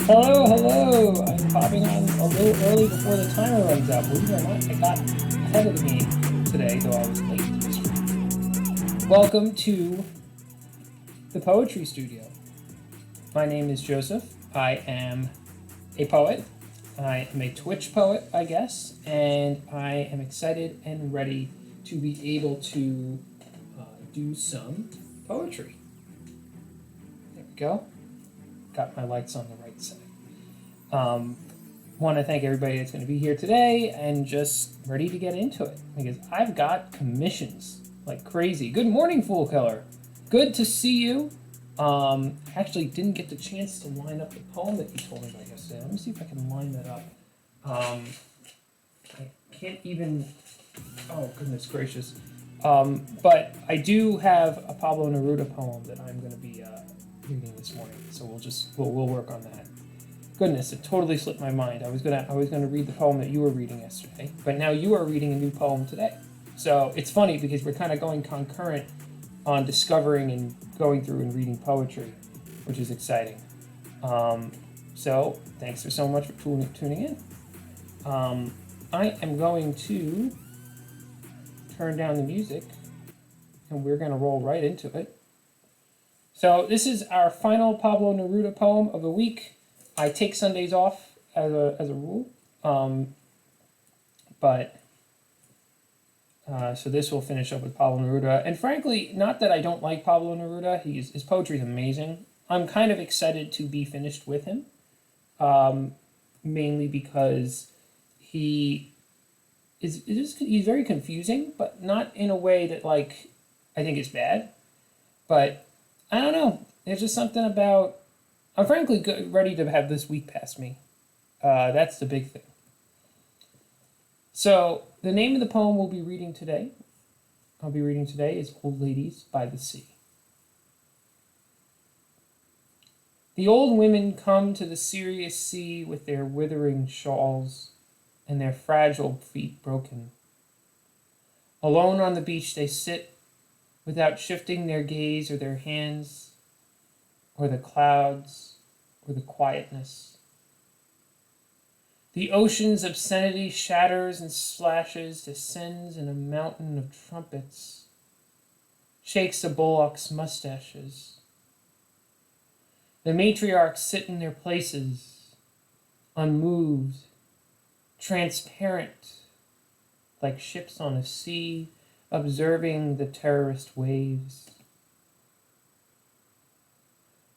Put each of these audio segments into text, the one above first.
Hello, hello! I'm popping on a little early before the timer runs out. Believe it or not, I got ahead of the game today, though I was late to the stream. Welcome to the Poetry Studio. My name is Joseph. I am a poet. I am a Twitch poet, I guess, and I am excited and ready to be able to do some poetry. There we go. Got my lights on the right side. Want to thank everybody that's going to be here today and just ready to get into it because I've got commissions like crazy. Good morning, Fool Killer. Good to see you. Actually didn't get the chance to line up the poem that you told me about yesterday. Let me see if I can line that up. I can't even. Oh goodness gracious. But I do have a Pablo Neruda poem that I'm going to be reading this morning, so we'll work on that. Goodness, it totally slipped my mind. I was gonna read the poem that you were reading yesterday, but now you are reading a new poem today. So it's funny because we're kind of going concurrent on discovering and going through and reading poetry, which is exciting. So thanks for so much for tuning in. I am going to turn down the music, and we're gonna roll right into it. So this is our final Pablo Neruda poem of the week. I take Sundays off as a rule, so this will finish up with Pablo Neruda. And frankly, not that I don't like Pablo Neruda, his poetry is amazing. I'm kind of excited to be finished with him, mainly because he's very confusing, but not in a way that like I think is bad. But I don't know. There's just something about. I'm frankly ready to have this week pass me. That's the big thing. So the name of the poem I'll be reading today is Old Ladies by the Sea. The old women come to the serious sea with their withering shawls and their fragile feet broken. Alone on the beach they sit, without shifting their gaze or their hands, or the clouds, or the quietness. The ocean's obscenity shatters and splashes, descends in a mountain of trumpets, shakes the bullock's mustaches. The matriarchs sit in their places, unmoved, transparent, like ships on a sea, observing the terrorist waves.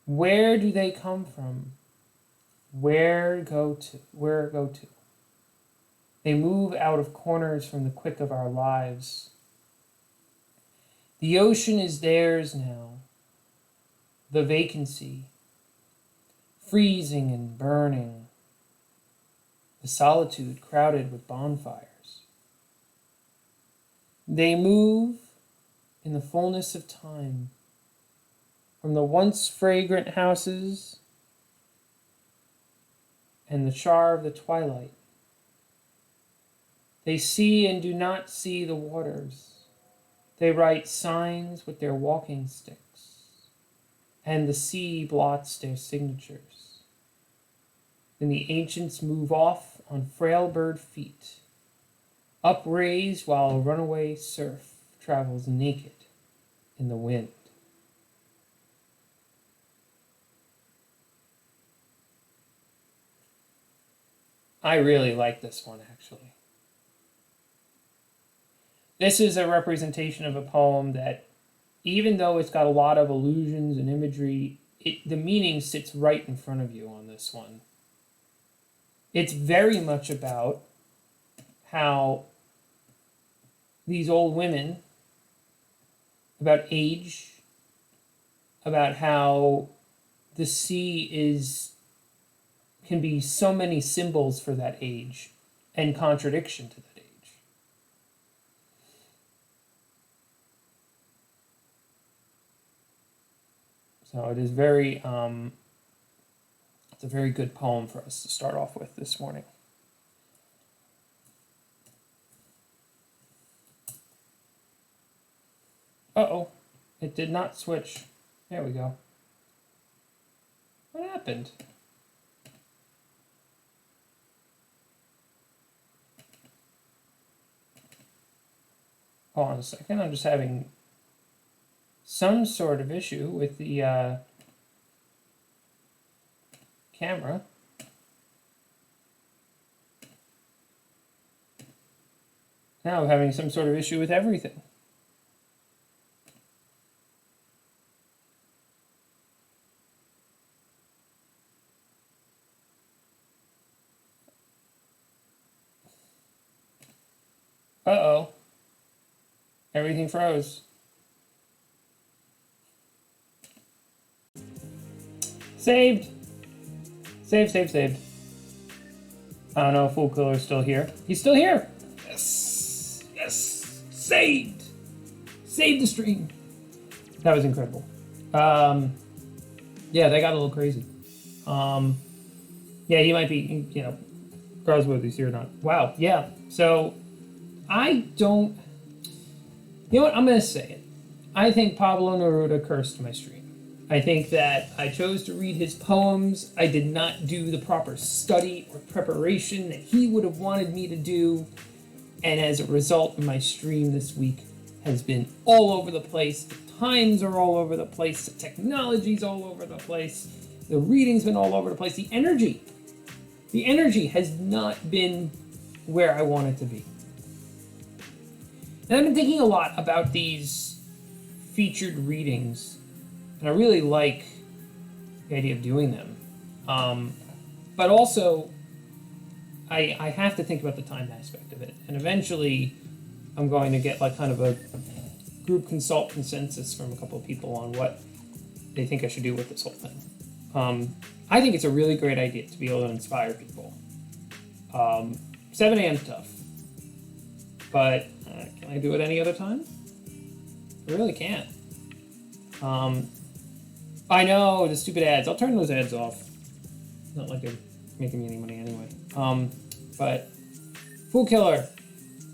Where do they come from? Where go to? They move out of corners from the quick of our lives. The ocean is theirs now. The vacancy, freezing and burning. The solitude crowded with bonfires. They move in the fullness of time. From the once fragrant houses and the char of the twilight. They see and do not see the waters. They write signs with their walking sticks, and the sea blots their signatures. Then the ancients move off on frail bird feet, upraised while a runaway surf travels naked in the wind. I really like this one, actually. This is a representation of a poem that, even though it's got a lot of allusions and imagery, the meaning sits right in front of you on this one. It's very much about how these old women, about age, about how the sea can be so many symbols for that age and contradiction to that age. So it is it's a very good poem for us to start off with this morning. Uh-oh, it did not switch. There we go. What happened? Hold on a second. I'm just having some sort of issue with the camera. Now I'm having some sort of issue with everything. Uh-oh. Everything froze. Saved! Saved. I don't know if Fool Killer's still here. He's still here! Yes! Saved! Saved the stream! That was incredible. Yeah, that got a little crazy. Yeah, he might be, regardless whether he's here or not. Wow, yeah. So, I don't... You know what? I'm going to say it. I think Pablo Neruda cursed my stream. I think that I chose to read his poems. I did not do the proper study or preparation that he would have wanted me to do. And as a result, my stream this week has been all over the place. The times are all over the place. The technology's all over the place. The reading's been all over the place. The energy has not been where I want it to be. And I've been thinking a lot about these featured readings, and I really like the idea of doing them. But also, I have to think about the time aspect of it. And eventually, I'm going to get like kind of a group consult consensus from a couple of people on what they think I should do with this whole thing. I think it's a really great idea to be able to inspire people. 7 a.m.'s tough. But can I do it any other time? I really can't. I know, the stupid ads. I'll turn those ads off. Not like they're making me any money anyway. But Fool Killer,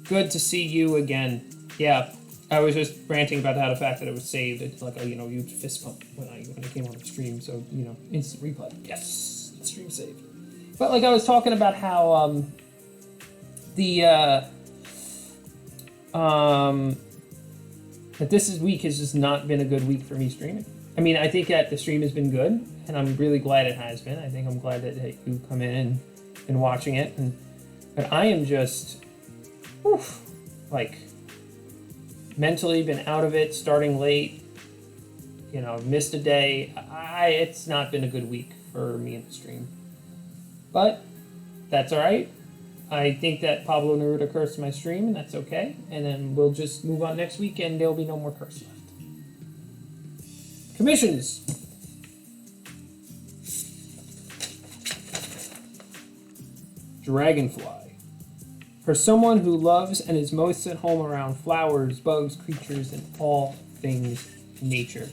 good to see you again. Yeah, I was just ranting about how the fact that it was saved. It's like a huge fist pump when I came on the stream. So instant replay. Yes, the stream saved. But like I was talking about how that this week has just not been a good week for me streaming. I mean, I think that the stream has been good, and I'm really glad it has been. I think I'm glad that you come in and watching it, but I am just, mentally been out of it, starting late, missed a day. It's not been a good week for me in the stream. But that's all right. I think that Pablo Neruda cursed my stream, and that's okay. And then we'll just move on next week, and there'll be no more curse left. Commissions. Dragonfly. For someone who loves and is most at home around flowers, bugs, creatures, and all things nature.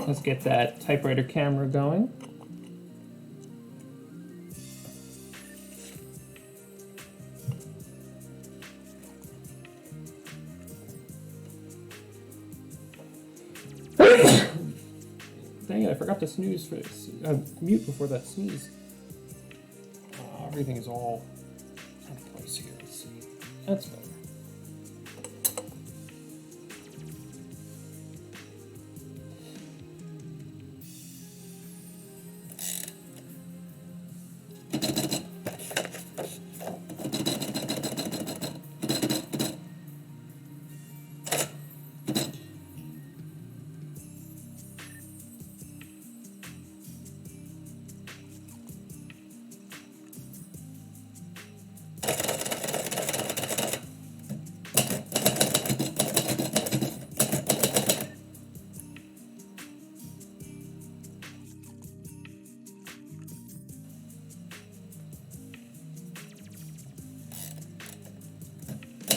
Let's get that typewriter camera going. Dang it, I forgot to snooze for this. Mute before that sneeze. Everything is all out of place here. Let's see. That's better.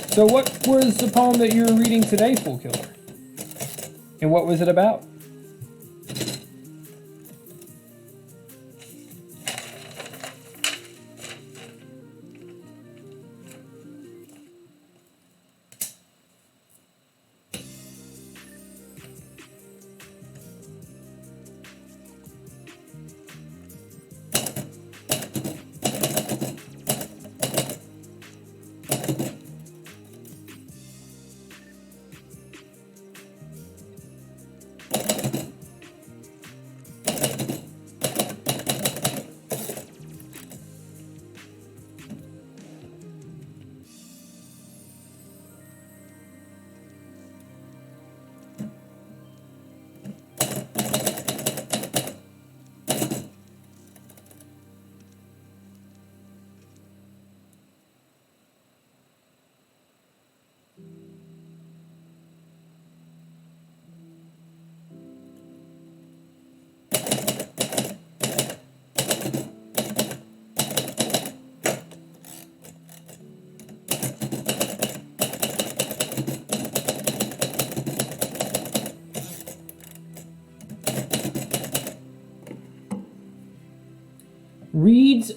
So what was the poem that you were reading today, Fool Killer? And what was it about?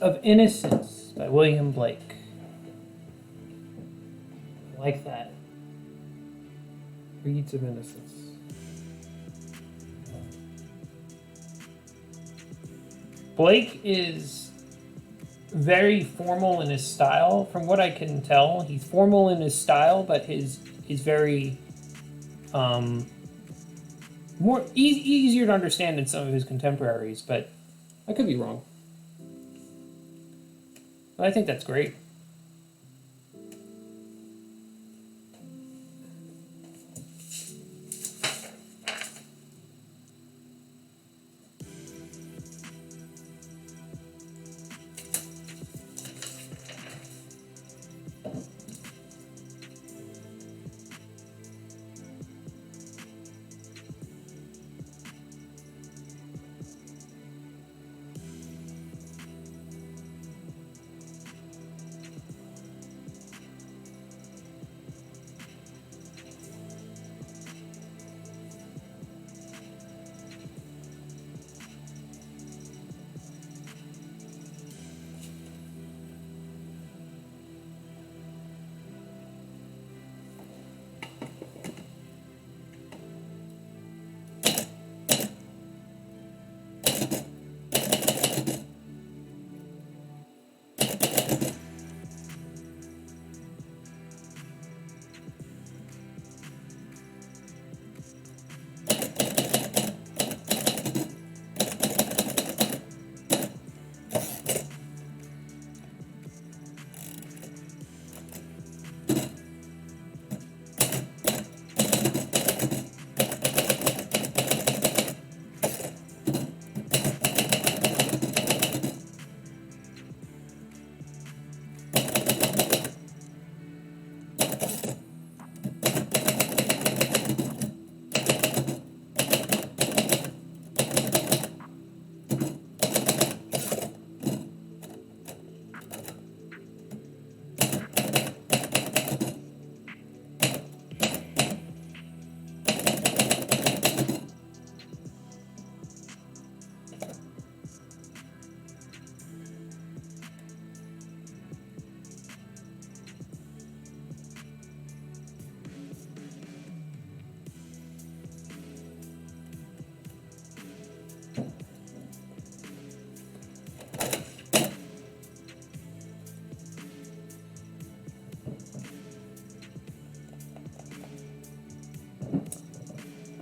of Innocence by William Blake. I like that. Reeds of Innocence. Blake is very formal in his style. From what I can tell, he's formal in his style, but he's very easier to understand than some of his contemporaries. But I could be wrong. But I think that's great.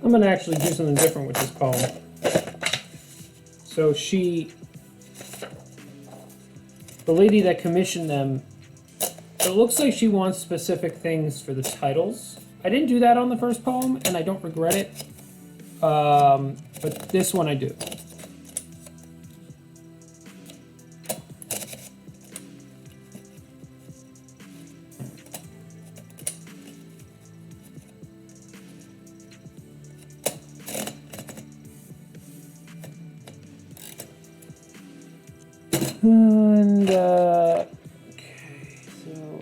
I'm going to actually do something different with this poem. So the lady that commissioned them, it looks like she wants specific things for the titles. I didn't do that on the first poem, and I don't regret it. But this one I do. And, okay, so...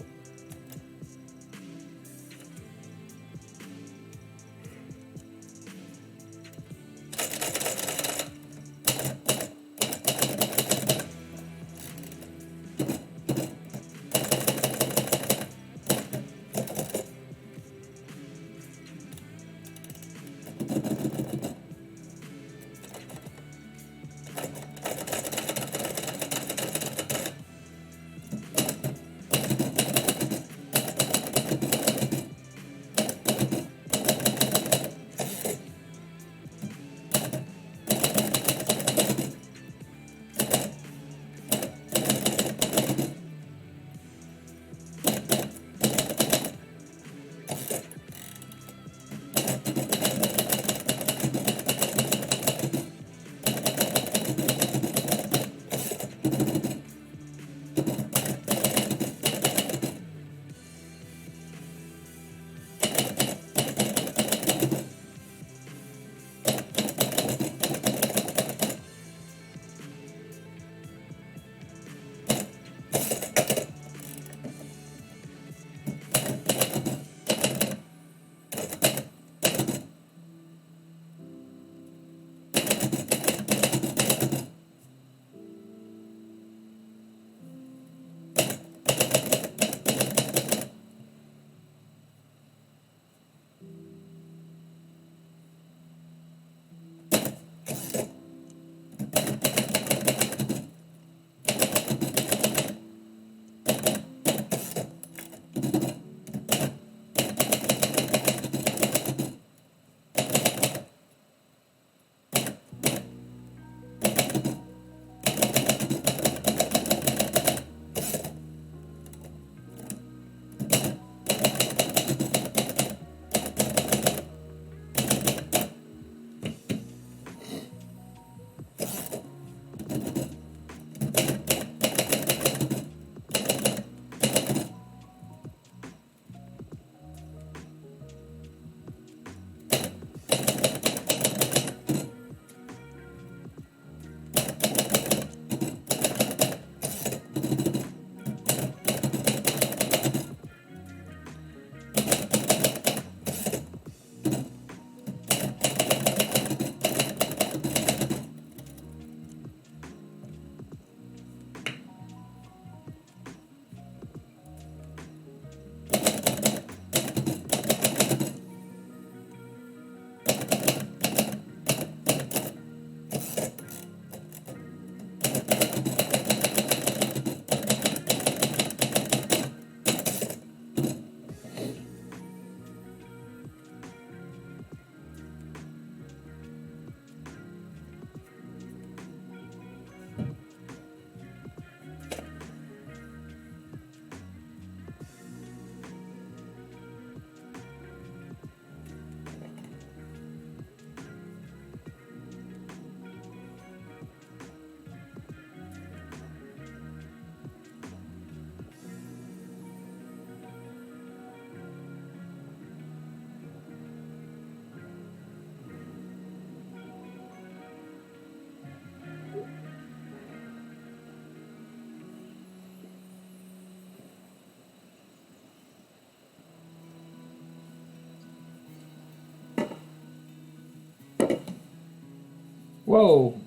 Whoa,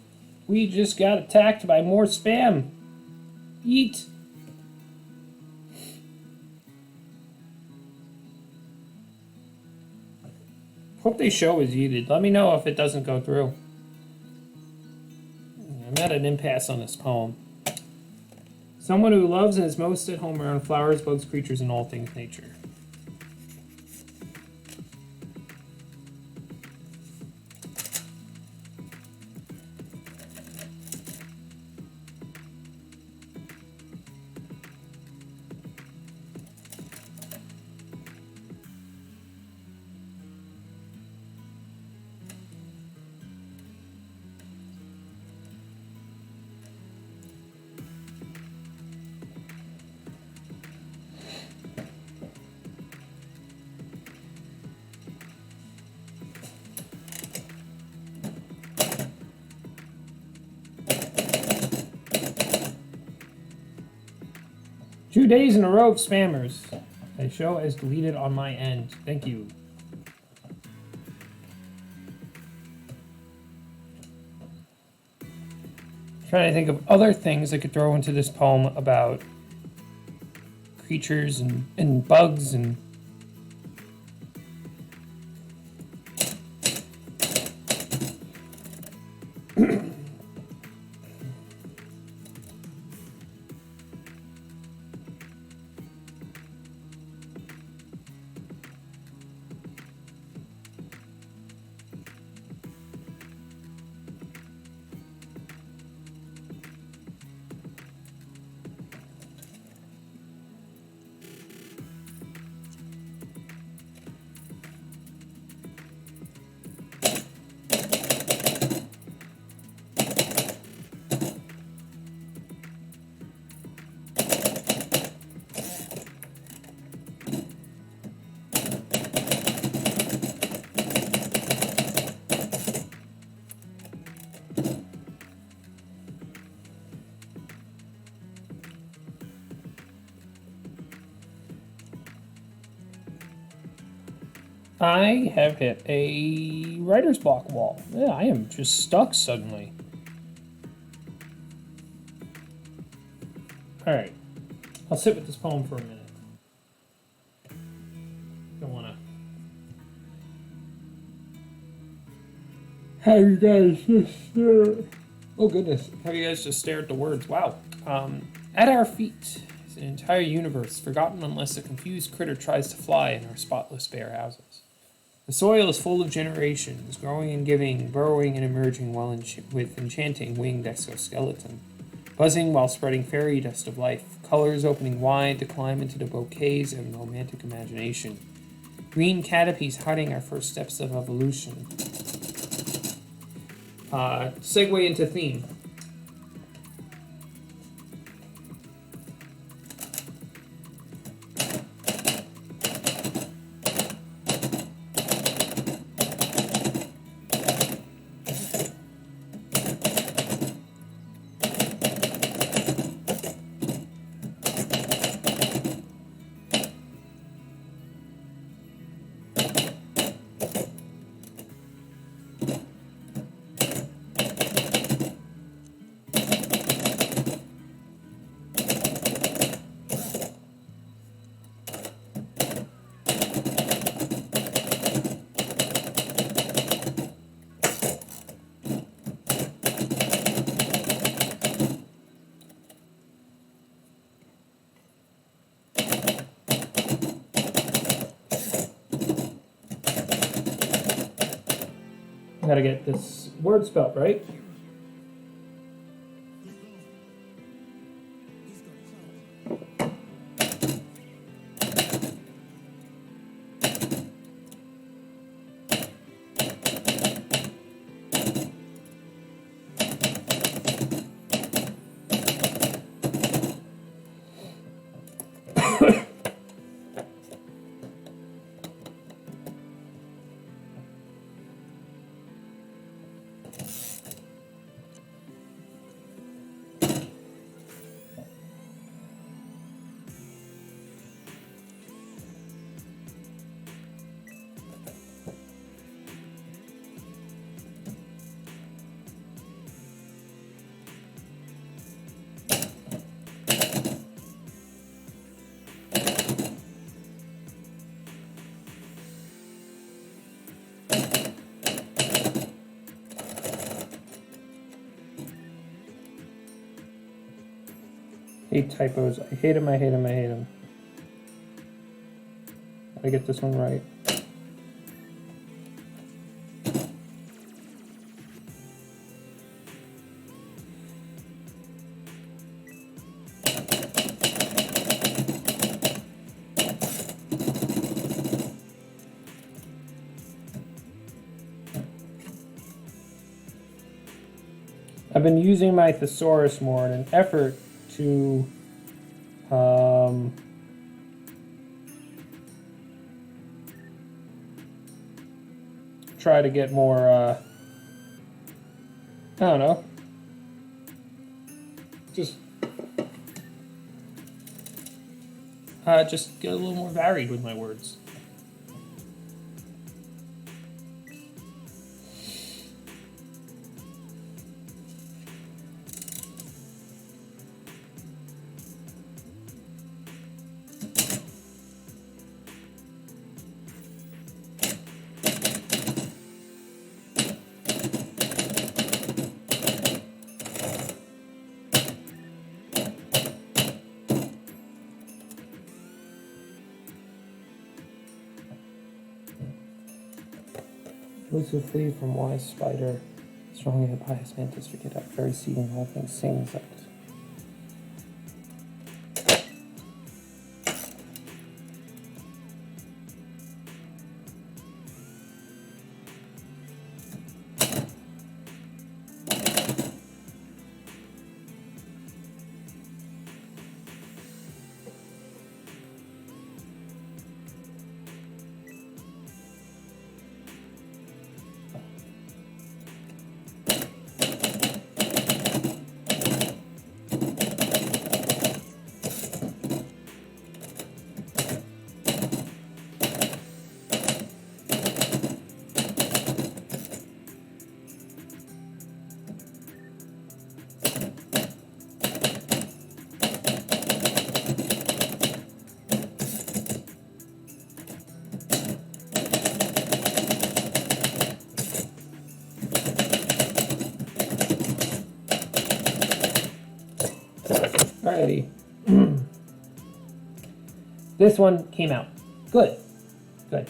we just got attacked by more spam. Eat. Hope they show is yeeted. Let me know if it doesn't go through. I'm at an impasse on this poem. Someone who loves and is most at home around flowers, bugs, creatures, and all things nature. Two days in a row of spammers. The show is deleted on my end. Thank you. Trying to think of other things I could throw into this poem about creatures and bugs and I have hit a writer's block wall. Yeah, I am just stuck suddenly. Alright. I'll sit with this poem for a minute. Don't wanna have you guys just stare. Oh goodness. Have you guys just stare at the words. Wow. At our feet is an entire universe, forgotten unless a confused critter tries to fly in our spotless bare houses. The soil is full of generations, growing and giving, burrowing and emerging with enchanting winged exoskeleton, buzzing while spreading fairy dust of life, colors opening wide to climb into the bouquets of romantic imagination, green canopies hiding our first steps of evolution. Segue into theme. Gotta get this word spelled right. Hate typos. I hate them, I hate them, I hate them. Gotta get this one right. I've been using my thesaurus more in an effort to try to get more, I don't know, just get a little more varied with my words. Those who flee from wise spider, strong in the pious mantis, forget out very seeing all things sings out. Alrighty. This one came out. Good. Good.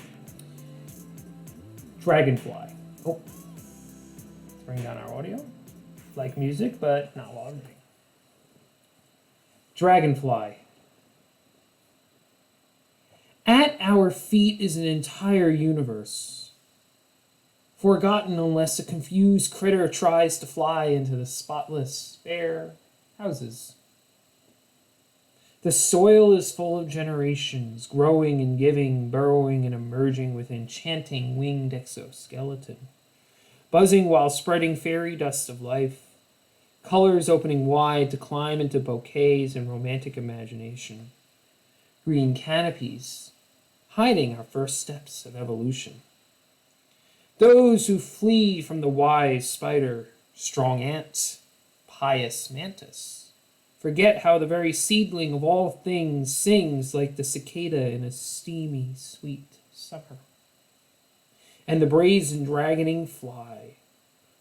Dragonfly. Oh. Let's bring down our audio. Like music, but not while I'm reading. Dragonfly. At our feet is an entire universe, forgotten unless a confused critter tries to fly into the spotless, bare houses. The soil is full of generations, growing and giving, burrowing and emerging with enchanting winged exoskeleton, buzzing while spreading fairy dust of life, colors opening wide to climb into bouquets and romantic imagination, green canopies, hiding our first steps of evolution. Those who flee from the wise spider, strong ant, pious mantis, forget how the very seedling of all things sings like the cicada in a steamy, sweet summer. And the brazen dragoning fly,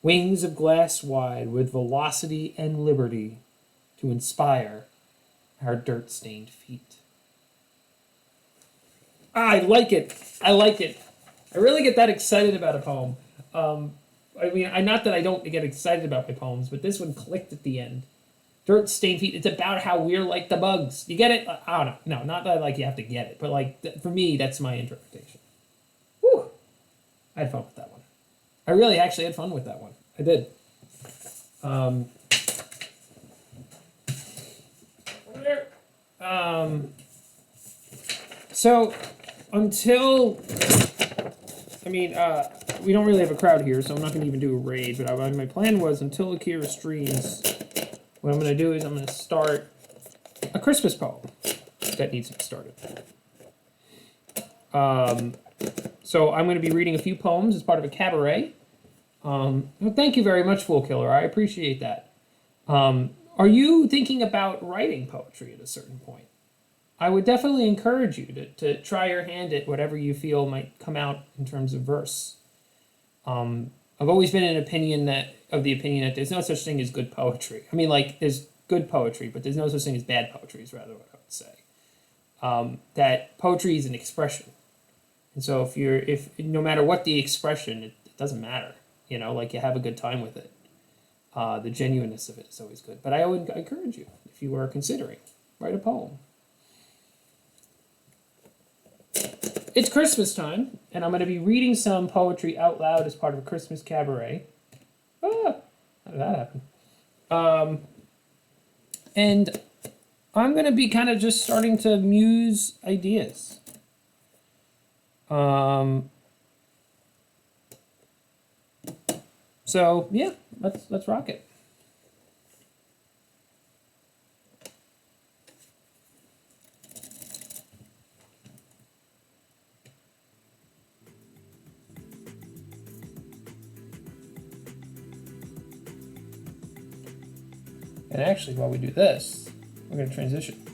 wings of glass wide with velocity and liberty to inspire our dirt-stained feet. I like it. I like it. I really get that excited about a poem. Not that I don't get excited about my poems, but this one clicked at the end. Dirt-stained feet. It's about how we're like the bugs. You get it? I don't know. No, not that you have to get it, but for me, that's my interpretation. Whew. I had fun with that one. I really actually had fun with that one. I did. So until, we don't really have a crowd here, so I'm not going to even do a raid, but my plan was until Akira streams, what I'm going to do is I'm going to start a Christmas poem that needs to be started. So I'm going to be reading a few poems as part of a cabaret. Well, thank you very much, Fool Killer. I appreciate that. Are you thinking about writing poetry at a certain point? I would definitely encourage you to try your hand at whatever you feel might come out in terms of verse. I've always been of the opinion that there's no such thing as good poetry. There's good poetry, but there's no such thing as bad poetry, is rather what I would say. That poetry is an expression. And so if no matter what the expression, it doesn't matter. Like you have a good time with it. The genuineness of it is always good. But I would encourage you, if you are considering, write a poem. It's Christmas time, and I'm going to be reading some poetry out loud as part of a Christmas cabaret. How did that happen? And I'm going to be kind of just starting to muse ideas. So yeah, let's rock it. And actually, while we do this, we're going to transition.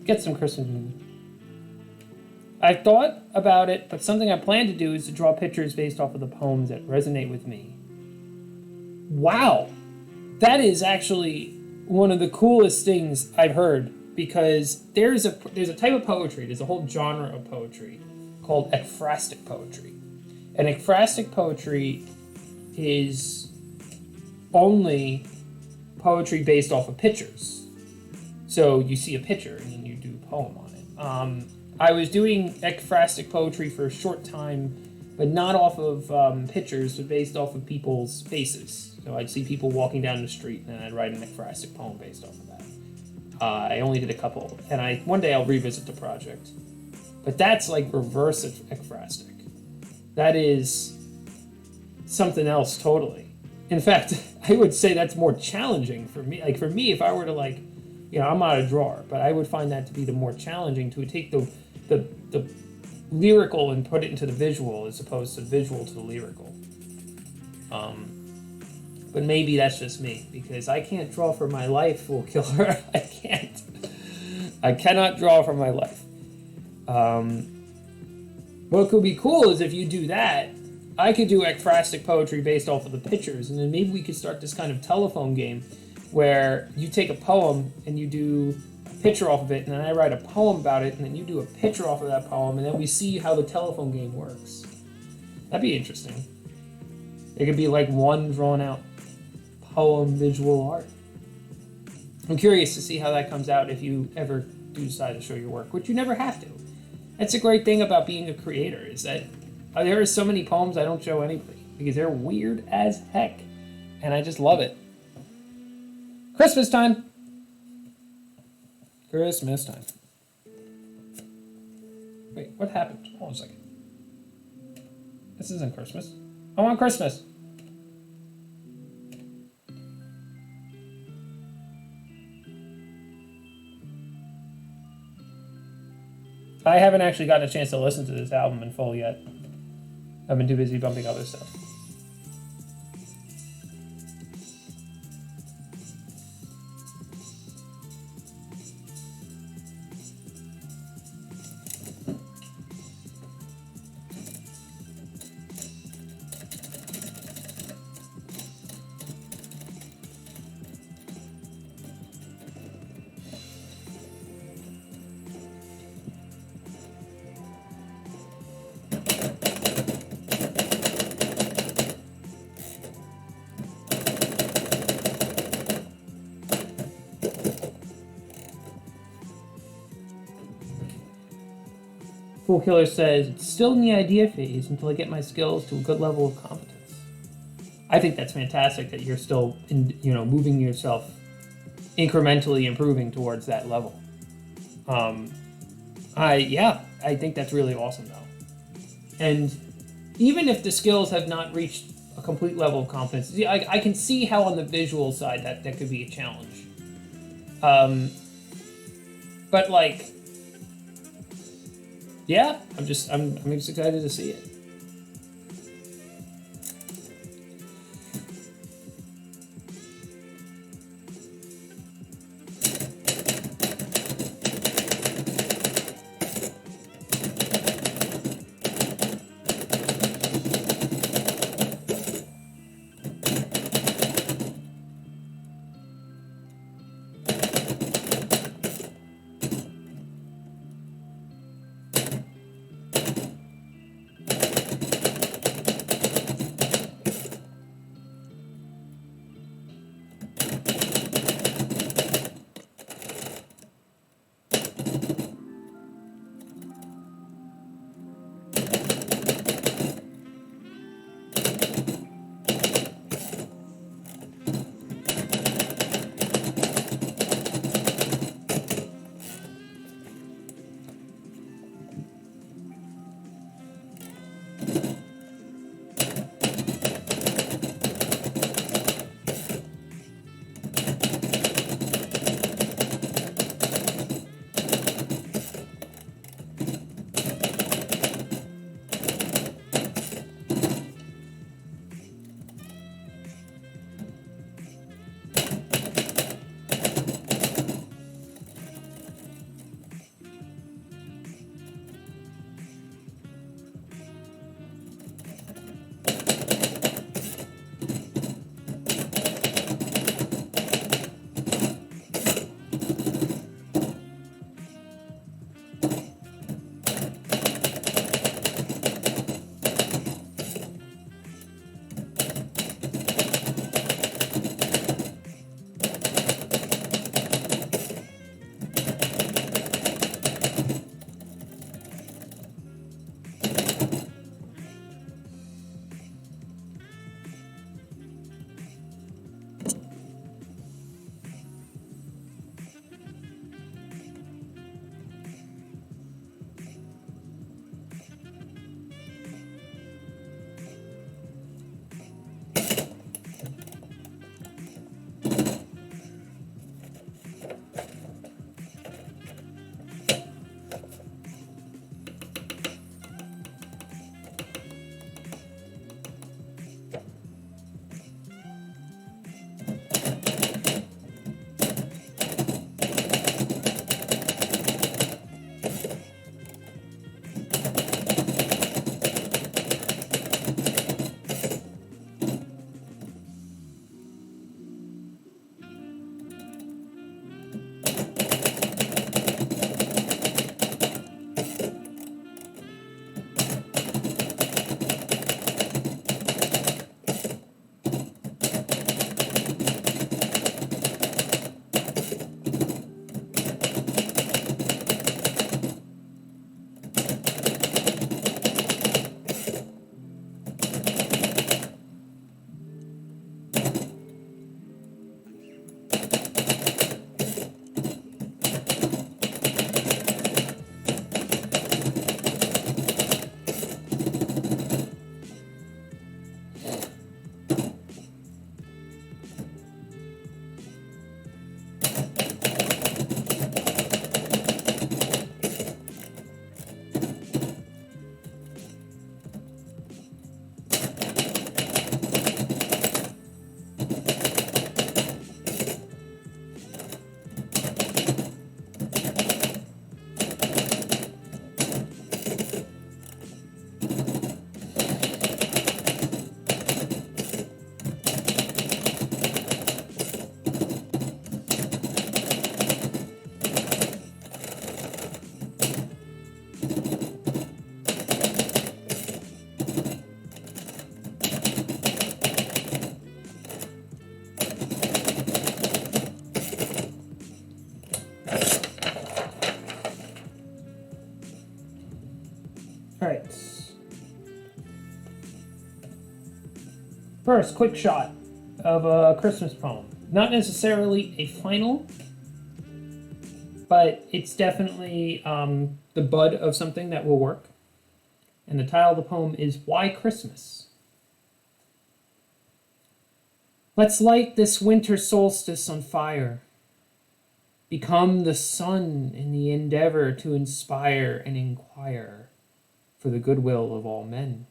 Get some Christmas mood. I thought about it, but something I plan to do is to draw pictures based off of the poems that resonate with me. Wow! That is actually one of the coolest things I've heard, because there's a type of poetry, there's a whole genre of poetry called ekphrastic poetry. And ekphrastic poetry is only poetry based off of pictures. So you see a picture and then you do a poem on it. I was doing ekphrastic poetry for a short time, but not off of pictures, but based off of people's faces. So I'd see people walking down the street, and I'd write an ekphrastic poem based off of that. I only did a couple, and one day I'll revisit the project. But that's like reverse ekphrastic. That is something else totally. In fact, I would say that's more challenging for me. Like for me, if I were to I'm not a drawer, but I would find that to be the more challenging, to take the lyrical and put it into the visual as opposed to the visual to the lyrical. But maybe that's just me, because I can't draw for my life, Fool Killer. I can't. I cannot draw for my life. What could be cool is if you do that, I could do ekphrastic poetry based off of the pictures, and then maybe we could start this kind of telephone game where you take a poem and you do a picture off of it, and then I write a poem about it, and then you do a picture off of that poem, and then we see how the telephone game works. That'd be interesting. It could be like one drawn out poem visual art. I'm curious to see how that comes out if you ever do decide to show your work, which you never have to. That's a great thing about being a creator, is that there are so many poems I don't show anybody because they're weird as heck, and I just love it. Christmas time. Christmas time. Wait, what happened? Hold on a second. This isn't Christmas. I want Christmas. I haven't actually gotten a chance to listen to this album in full yet. I've been too busy bumping other stuff. Fool Killer says, it's still in the idea phase until I get my skills to a good level of competence. I think that's fantastic that you're still, moving yourself, incrementally improving towards that level. I think that's really awesome though. And even if the skills have not reached a complete level of competence, I can see how on the visual side that could be a challenge. But yeah, I'm just excited to see it. All right. First, quick shot of a Christmas poem. Not necessarily a final, but it's definitely the bud of something that will work. And the title of the poem is Why Christmas? Let's light this winter solstice on fire. become the sun in the endeavor to inspire and inquire for the goodwill of all men.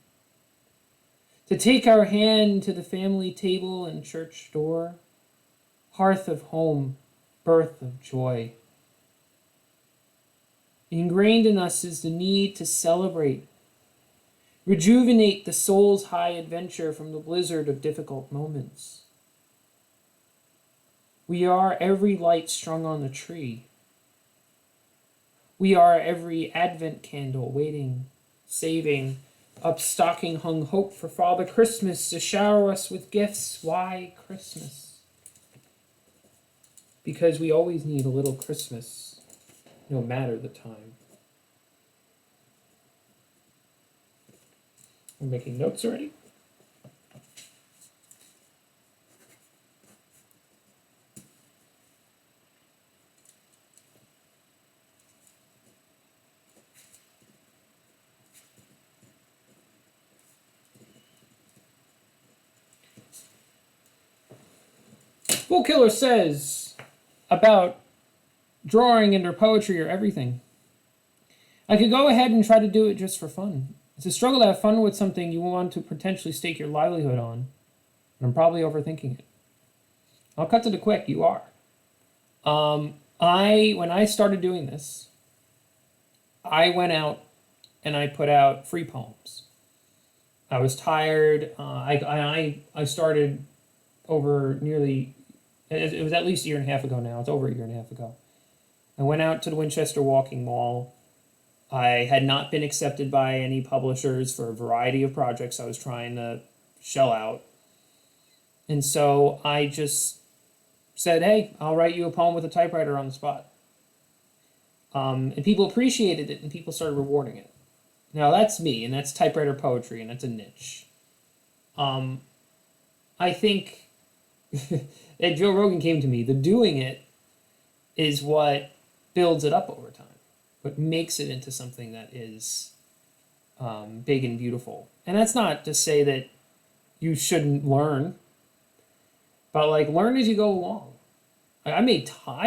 To take our hand to the family table and church door, hearth of home, birth of joy. Ingrained in us is the need to celebrate, rejuvenate the soul's high adventure from the blizzard of difficult moments. We are every light strung on the tree. We are every Advent candle waiting, saving, up stocking hung hope for Father Christmas to shower us with gifts. Why Christmas? Because we always need a little Christmas, no matter the time. I'm making notes already. Bull Killer says about drawing and or poetry or everything. I could go ahead and try to do it just for fun. It's a struggle to have fun with something you want to potentially stake your livelihood on. And I'm probably overthinking it. I'll cut to the quick, you are. When I started doing this, I went out and I put out free poems. I was tired. I started over nearly, it was at least a year and a half ago now. It's over a year and a half ago. I went out to the Winchester Walking Mall. I had not been accepted by any publishers for a variety of projects I was trying to shell out. And so I just said, hey, I'll write you a poem with a typewriter on the spot. And people appreciated it and people started rewarding it. Now that's me, and that's typewriter poetry, and that's a niche. I think that Joe Rogan came to me. The doing it is what builds it up over time. What makes it into something that is big and beautiful. And that's not to say that you shouldn't learn, but like learn as you go along. I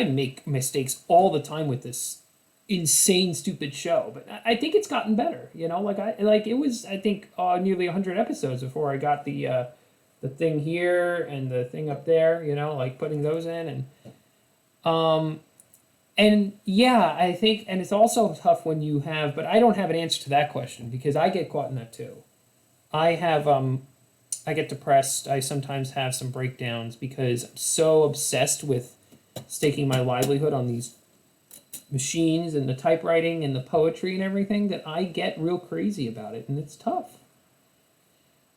make mistakes all the time with this insane stupid show, but I think it's gotten better. You know, it was I think nearly 100 episodes before I got the thing here and the thing up there. You know, like putting those in and yeah, I think, and it's also tough when you have, but I don't have an answer to that question because I get caught in that too. I get depressed. I sometimes have some breakdowns because I'm so obsessed with staking my livelihood on these machines and the typewriting and the poetry and everything that I get real crazy about it, and it's tough.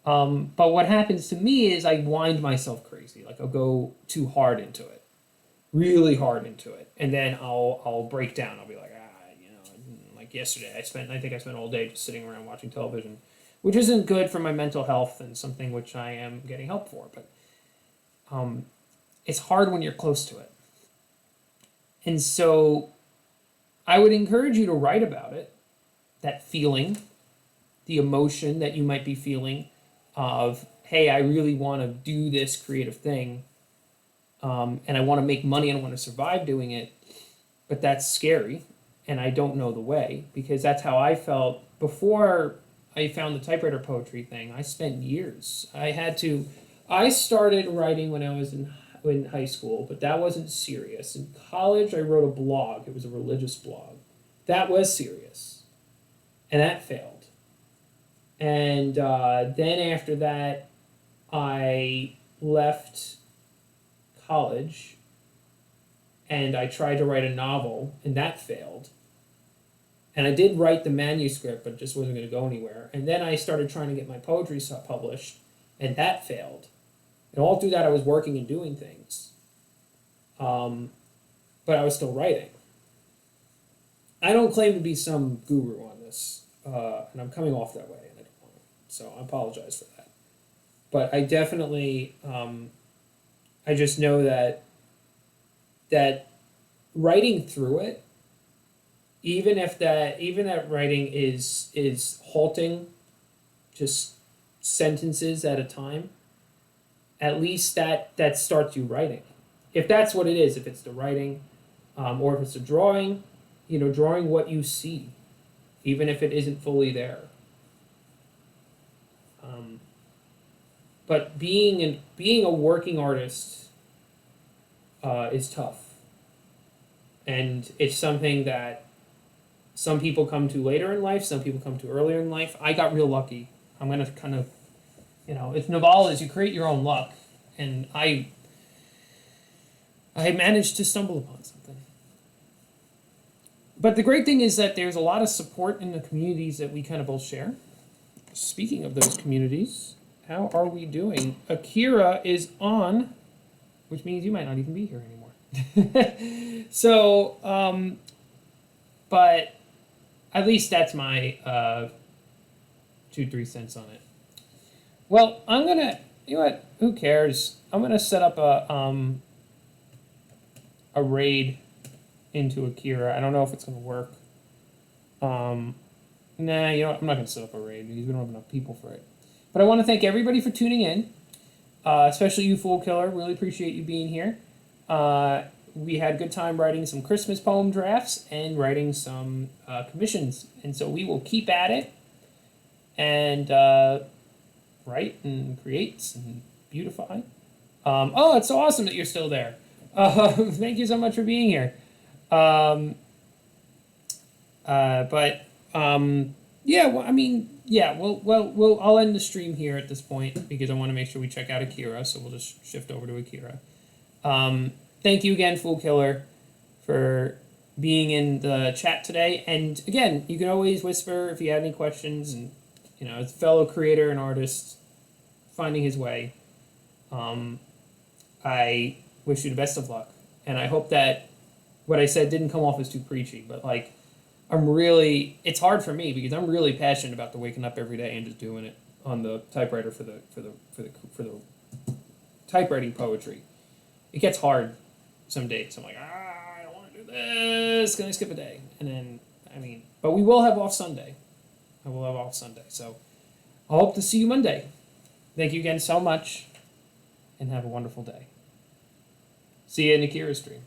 But what happens to me is I wind myself crazy. Like I'll go too hard into it. Really hard into it, and then I'll break down. I'll be like, like yesterday, I think I spent all day just sitting around watching television, which isn't good for my mental health and something which I am getting help for. But it's hard when you're close to it, and so I would encourage you to write about it, that feeling, the emotion that you might be feeling of, hey, I really want to do this creative thing. And I want to make money and I want to survive doing it, but that's scary, and I don't know the way, because that's how I felt before I found the typewriter poetry thing. I spent years. I started writing when I was in high school, but that wasn't serious. In college, I wrote a blog. It was a religious blog. That was serious, and that failed. And then after that, I left college and I tried to write a novel and that failed. And I did write the manuscript, but it just wasn't going to go anywhere. And then I started trying to get my poetry published and that failed. And all through that I was working and doing things. But I was still writing. I don't claim to be some guru on this, and I'm coming off that way, and I don't want to. So I apologize for that. But I definitely, I just know that writing through it, even that writing is halting, just sentences at a time, at least that starts you writing. If that's what it is, if it's the writing, or if it's a drawing, drawing what you see, even if it isn't fully there. But being a working artist is tough, and it's something that some people come to later in life, some people come to earlier in life. I got real lucky. I'm gonna kind of, it's Navalas, you create your own luck, and I managed to stumble upon something. But the great thing is that there's a lot of support in the communities that we kind of both share. Speaking of those communities, how are we doing? Akira is on, which means you might not even be here anymore. So, but at least that's my 2-3 cents on it. Well, I'm gonna, who cares? I'm gonna set up a raid into Akira. I don't know if it's gonna work. Nah, I'm not gonna set up a raid because we don't have enough people for it. But I want to thank everybody for tuning in, especially you, Fool Killer. Really appreciate you being here. We had a good time writing some Christmas poem drafts and writing some commissions, and so we will keep at it and write and create and beautify. It's so awesome that you're still there. Thank you so much for being here. I'll end the stream here at this point because I want to make sure we check out Akira, so we'll just shift over to Akira. Thank you again, Fool Killer, for being in the chat today. And again, you can always whisper if you have any questions, and as a fellow creator and artist finding his way. I wish you the best of luck, and I hope that what I said didn't come off as too preachy, but it's hard for me because I'm really passionate about the waking up every day and just doing it on the typewriter for the typewriting poetry. It gets hard some days. I'm like, I don't want to do this. Gonna skip a day, and then but we will have off Sunday. I will have off Sunday, so I hope to see you Monday. Thank you again so much, and have a wonderful day. See you in Akira stream.